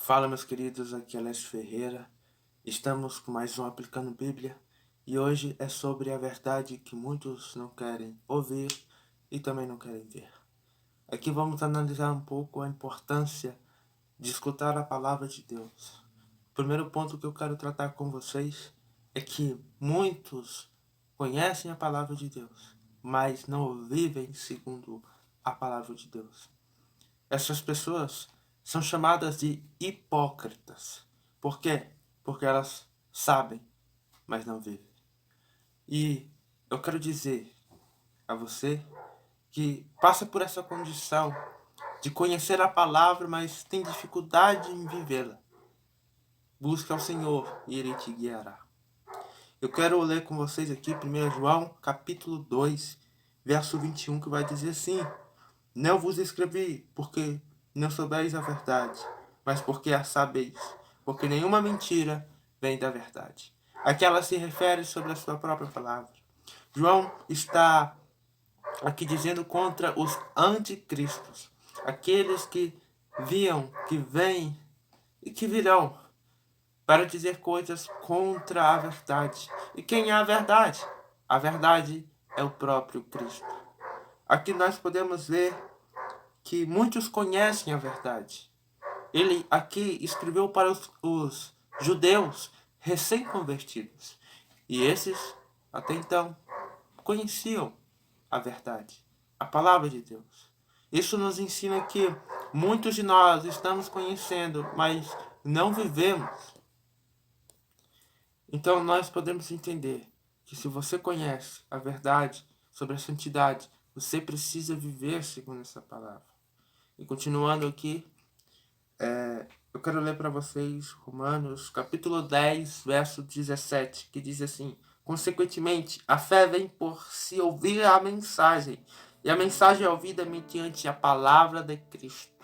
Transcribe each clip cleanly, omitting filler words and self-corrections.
Fala, meus queridos, aqui é Alessio Ferreira. Estamos com mais um Aplicando Bíblia e hoje é sobre a verdade que muitos não querem ouvir e também não querem ver. Aqui vamos analisar um pouco a importância de escutar a palavra de Deus. O primeiro ponto que eu quero tratar com vocês é que muitos conhecem a palavra de Deus, mas não vivem segundo a palavra de Deus. Essas pessoas são chamadas de hipócritas. Por quê? Porque elas sabem, mas não vivem. E eu quero dizer a você que passa por essa condição de conhecer a palavra, mas tem dificuldade em vivê-la. Busca ao Senhor e Ele te guiará. Eu quero ler com vocês aqui 1 João, capítulo 2, verso 21, que vai dizer assim: Não vos escrevi porque não soubeis a verdade, mas porque a sabeis, porque nenhuma mentira vem da verdade. Aqui ela se refere sobre a sua própria palavra. João está aqui dizendo contra os anticristos, aqueles que viam, que vêm e que virão para dizer coisas contra a verdade. E quem é a verdade? A verdade é o próprio Cristo. Aqui nós podemos ver que muitos conhecem a verdade. Ele aqui escreveu para os judeus recém-convertidos. E esses, até então, conheciam a verdade, a palavra de Deus. Isso nos ensina que muitos de nós estamos conhecendo, mas não vivemos. Então nós podemos entender que se você conhece a verdade sobre a santidade, você precisa viver segundo essa palavra. E continuando aqui, eu quero ler para vocês Romanos capítulo 10, verso 17, que diz assim: Consequentemente, a fé vem por se ouvir a mensagem, e a mensagem é ouvida mediante a palavra de Cristo.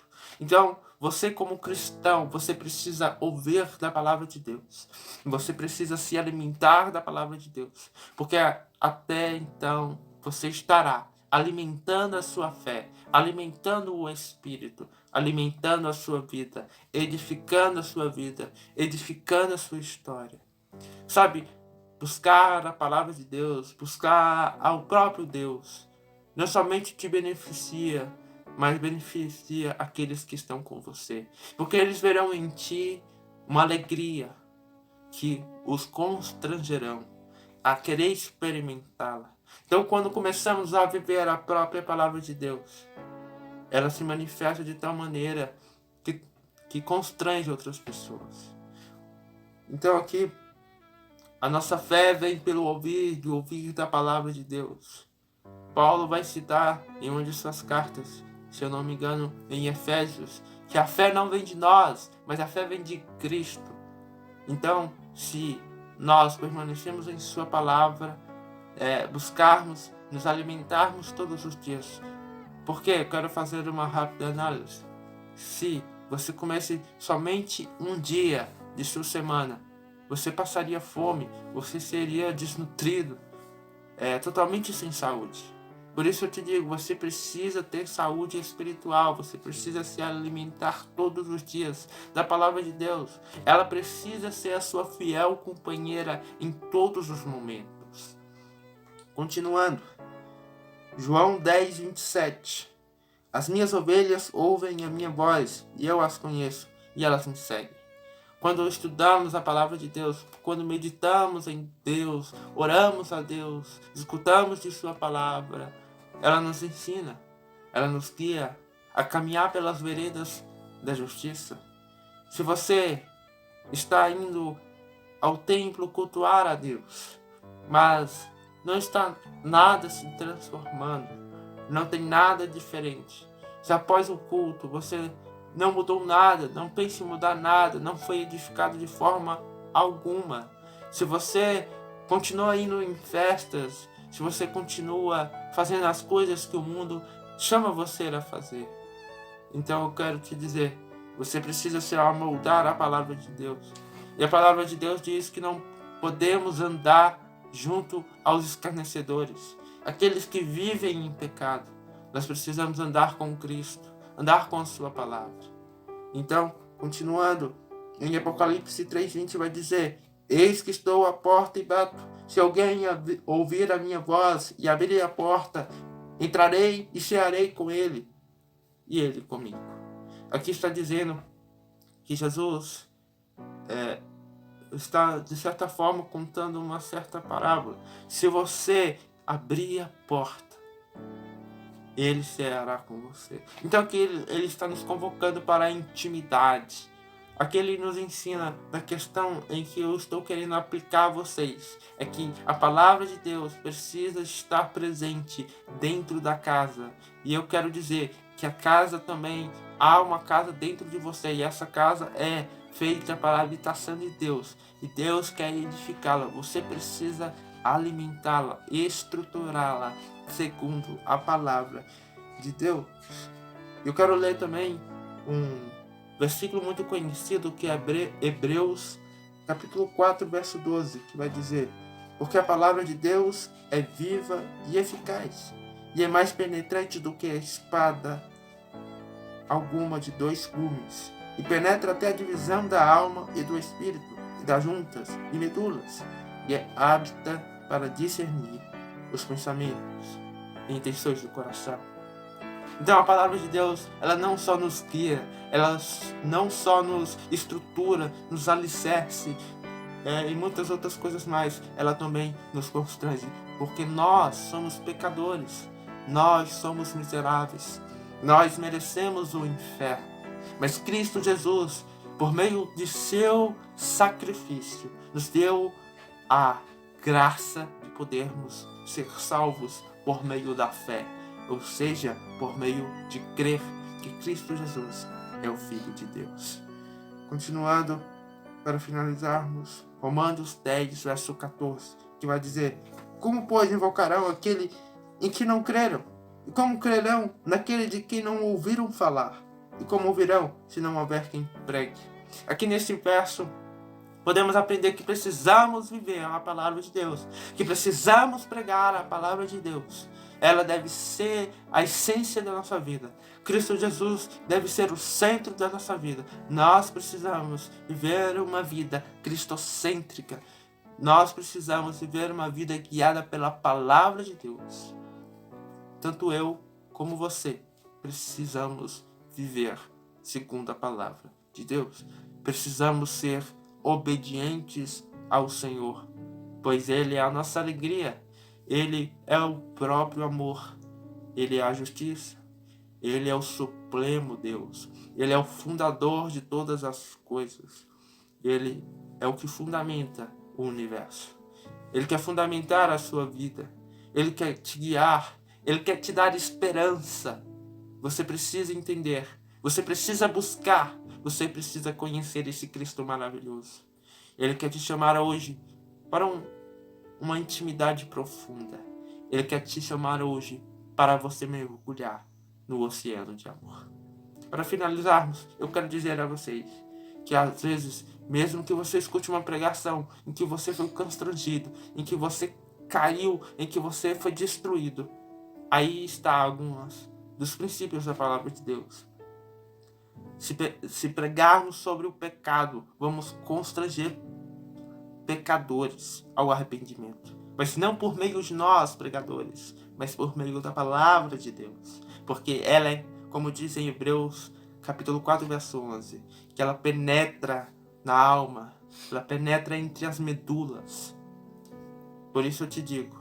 Então, você como cristão, você precisa ouvir da palavra de Deus. Você precisa se alimentar da palavra de Deus, porque até então você estará alimentando a sua fé, alimentando o Espírito, alimentando a sua vida, edificando a sua vida, edificando a sua história. Sabe, buscar a palavra de Deus, buscar ao próprio Deus, não somente te beneficia, mas beneficia aqueles que estão com você. Porque eles verão em ti uma alegria que os constrangerão a querer experimentá-la. Então, quando começamos a viver a própria palavra de Deus, ela se manifesta de tal maneira que constrange outras pessoas. Então, aqui, a nossa fé vem pelo ouvir da palavra de Deus. Paulo vai citar em uma de suas cartas, se eu não me engano, em Efésios, que a fé não vem de nós, mas a fé vem de Cristo. Então, se nós permanecemos em sua palavra, buscarmos, nos alimentarmos todos os dias. Porque eu quero fazer uma rápida análise. Se você comesse somente um dia de sua semana, você passaria fome, você seria desnutrido, totalmente sem saúde. Por isso eu te digo, você precisa ter saúde espiritual, você precisa se alimentar todos os dias da palavra de Deus. Ela precisa ser a sua fiel companheira em todos os momentos. Continuando, João 10, 27. As minhas ovelhas ouvem a minha voz, e eu as conheço, e elas me seguem. Quando estudamos a palavra de Deus, quando meditamos em Deus, oramos a Deus, escutamos de sua palavra, ela nos ensina, ela nos guia a caminhar pelas veredas da justiça. Se você está indo ao templo cultuar a Deus, mas não está nada se transformando, não tem nada diferente. Se após o culto você não mudou nada, não pense em mudar nada, não foi edificado de forma alguma. Se você continua indo em festas, se você continua fazendo as coisas que o mundo chama você a fazer, então eu quero te dizer, você precisa se amoldar à palavra de Deus. E a palavra de Deus diz que não podemos andar junto aos escarnecedores, aqueles que vivem em pecado. Nós precisamos andar com Cristo, andar com a sua palavra. Então, Continuando, em Apocalipse 3:20 vai dizer: eis que estou à porta e bato. Se alguém ouvir a minha voz e abrir a porta, entrarei e cearei com ele, e ele comigo. Aqui está dizendo que Jesus está, de certa forma, contando uma certa parábola. Se você abrir a porta, ele ceará com você. Então aqui ele está nos convocando para a intimidade. Aqui ele nos ensina na questão em que eu estou querendo aplicar a vocês. É que a palavra de Deus precisa estar presente dentro da casa. E eu quero dizer que a casa também, há uma casa dentro de você. E essa casa é feita para a habitação de Deus. E Deus quer edificá-la. Você precisa alimentá-la, estruturá-la segundo a palavra de Deus. Eu quero ler também um versículo muito conhecido que é Hebreus capítulo 4, verso 12, que vai dizer: porque a palavra de Deus é viva e eficaz, e é mais penetrante do que a espada alguma de 2 gumes, e penetra até a divisão da alma e do espírito, e das juntas e medulas, e é apta para discernir os pensamentos e intenções do coração. Então a palavra de Deus, ela não só nos guia, ela não só nos estrutura, nos alicerce, e muitas outras coisas mais, ela também nos constrange, porque nós somos pecadores, nós somos miseráveis, nós merecemos o inferno, mas Cristo Jesus, por meio de seu sacrifício, nos deu a graça de podermos ser salvos por meio da fé, ou seja, por meio de crer que Cristo Jesus é o Filho de Deus. Continuando, para finalizarmos, Romanos 10, verso 14, que vai dizer: como, pois, invocarão aquele em que não creram? E como crerão naquele de quem não ouviram falar? E como ouvirão, se não houver quem pregue? Aqui neste verso, podemos aprender que precisamos viver a palavra de Deus, que precisamos pregar a palavra de Deus. Ela deve ser a essência da nossa vida. Cristo Jesus deve ser o centro da nossa vida. Nós precisamos viver uma vida cristocêntrica. Nós precisamos viver uma vida guiada pela palavra de Deus. Tanto eu como você precisamos viver segundo a palavra de Deus. Precisamos ser obedientes ao Senhor, pois Ele é a nossa alegria. Ele é o próprio amor, Ele é a justiça, Ele é o supremo Deus, Ele é o fundador de todas as coisas, Ele é o que fundamenta o universo, Ele quer fundamentar a sua vida, Ele quer te guiar, Ele quer te dar esperança. Você precisa entender, você precisa buscar, você precisa conhecer esse Cristo maravilhoso. Ele quer te chamar hoje para uma intimidade profunda. Ele quer te chamar hoje para você mergulhar no oceano de amor. Para finalizarmos, eu quero dizer a vocês que às vezes, mesmo que você escute uma pregação em que você foi constrangido, em que você caiu, em que você foi destruído, aí está alguns dos princípios da palavra de Deus. Se pregarmos sobre o pecado, vamos constranger pecadores ao arrependimento, mas não por meio de nós, pregadores, mas por meio da palavra de Deus, porque ela é, como diz em Hebreus capítulo 4, verso 11, que ela penetra na alma, ela penetra entre as medulas. Por isso eu te digo,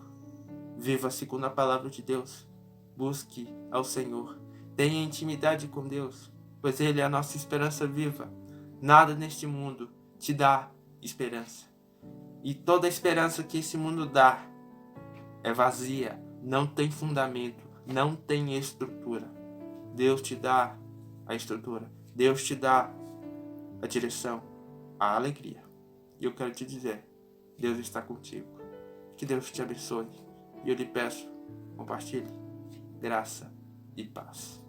viva segundo a palavra de Deus, busque ao Senhor, tenha intimidade com Deus, pois Ele é a nossa esperança viva. Nada neste mundo te dá esperança. E toda a esperança que esse mundo dá é vazia, não tem fundamento, não tem estrutura. Deus te dá a estrutura, Deus te dá a direção, a alegria. E eu quero te dizer, Deus está contigo. Que Deus te abençoe. E eu lhe peço, compartilhe graça e paz.